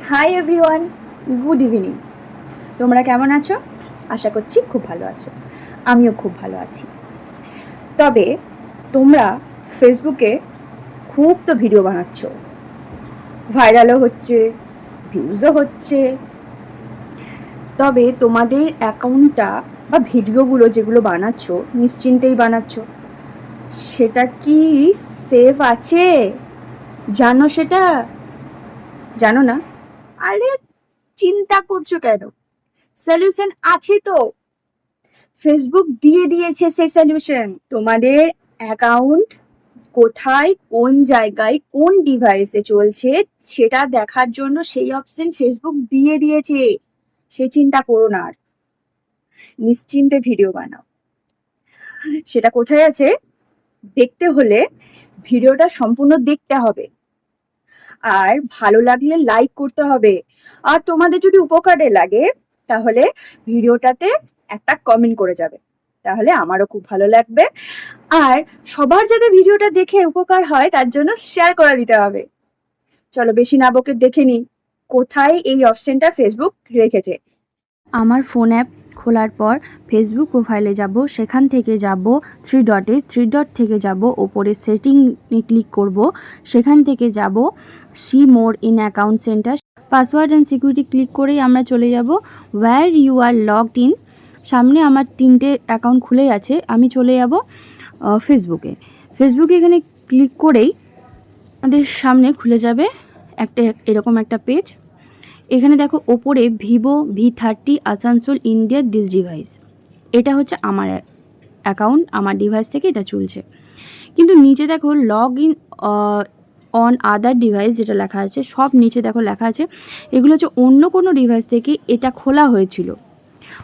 Hi everyone, good evening. তোমরা কেমন আছো? আশা করছি খুব ভালো আছো। আমিও খুব ভালো আছি। তবে তোমরা ফেসবুকে খুব তো ভিডিও বানাচ্ছ, ভাইরালও হচ্ছে, ভিউজও হচ্ছে। তবে তোমাদের অ্যাকাউন্টটা বা ভিডিওগুলো যেগুলো বানাচ্ছ, নিশ্চিন্তেই বানাচ্ছ, সেটা কি সেফ আছে? জানো সেটা? জানো না? আরে চিন্তা করছো কেন? সলিউশন আছে তো। ফেসবুক দিয়ে দিয়েছে সেই সলিউশন। তোমাদের অ্যাকাউন্ট কোথায়, কোন জায়গায়, কোন ডিভাইসে চলছে সেটা দেখার জন্য সেই অপশন ফেসবুক দিয়ে দিয়েছে। সে চিন্তা করো না আর, নিশ্চিন্তে ভিডিও বানাও। সেটা কোথায় আছে দেখতে হলে ভিডিওটা সম্পূর্ণ দেখতে হবে, আর ভালো লাগলে লাইক করতে হবে। আর তোমাদের যদি উপকারে লাগে তাহলে ভিডিওটাতে একটা কমেন্ট করে যাবে, তাহলে আমারও খুব ভালো লাগবে। আর সবার যাতে ভিডিওটা দেখে উপকার হয় তার জন্য শেয়ার করে দিতে হবে। চলো বেশি না বকে দেখে নিই কোথায় এই অপশনটা ফেসবুক রেখেছে। আমার ফোন অ্যাপ খোলার পর ফেসবুক প্রোফাইলে যাব, সেখান থেকে যাব থ্রি ডট থেকে যাব ওপরে সেটিংয়ে ক্লিক করব, সেখান থেকে যাব see more in account centre, password and security click করেই আমরা চলে যাব where you are logged in. সামনে আমার 3টে অ্যাকাউন্ট খুলে আছে, আমি চলে যাব ফেসবুকে এখানে ক্লিক করেই আমাদের সামনে খুলে যাবে এরকম একটা পেজ। এখানে দেখো ওপরে Vivo V30 Asansol India this device, এটা হচ্ছে আমার অ্যাকাউন্ট, আমার ডিভাইস থেকে এটা চলছে। কিন্তু নিচে দেখো log in on other device যেটা লেখা আছে, সব নিচে দেখো লেখা আছে এগুলো হচ্ছে অন্য কোনো ডিভাইস থেকে এটা খোলা হয়েছিল,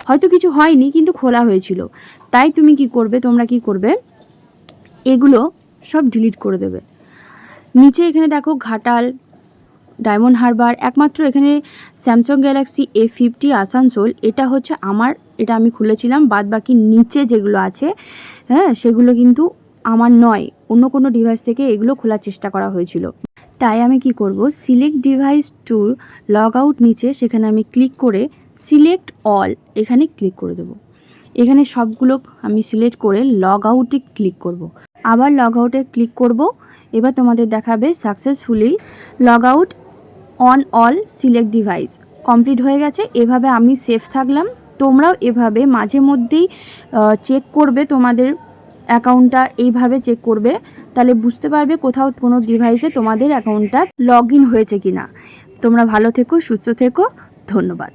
হয়তো কিছু হয়নি কিন্তু খোলা হয়েছিল। তাই তোমরা কি করবে, এগুলো সব ডিলিট করে দেবে। নিচে এখানে দেখো ঘাটাল, ডায়মন্ড হারবার, একমাত্র এখানে স্যামসাং গ্যালাক্সি A50 আসানসোল এটা হচ্ছে আমার, এটা আমি খুলেছিলাম। বাদ বাকি নিচে যেগুলো আছে সেগুলো কিন্তু আমার নয়, অন্য কোনো ডিভাইস থেকে এগুলো খোলার চেষ্টা করা হয়েছিল। তাই আমি কি করব, select device to log out, নিচে সেখানে আমি ক্লিক করে সিলেক্ট অল এখানে ক্লিক করে দেবো। এখানে সবগুলো আমি সিলেক্ট করে লগ আউটে ক্লিক করব। আবার লগ আউটে ক্লিক করব। এবার তোমাদের দেখাবে successfully log out on all select device complete হয়ে গেছে। এভাবে আমি সেফ থাকলাম। তোমরাও এভাবে মাঝে মধ্যেই চেক করবে, তোমাদের অ্যাকাউন্টটা এইভাবে চেক করবে, তাহলে বুঝতে পারবে কোথাও কোনো ডিভাইসে তোমাদের অ্যাকাউন্টটা লগ ইন হয়েছে কিনা। তোমরা ভালো থেকো, সুস্থ থেকো, ধন্যবাদ।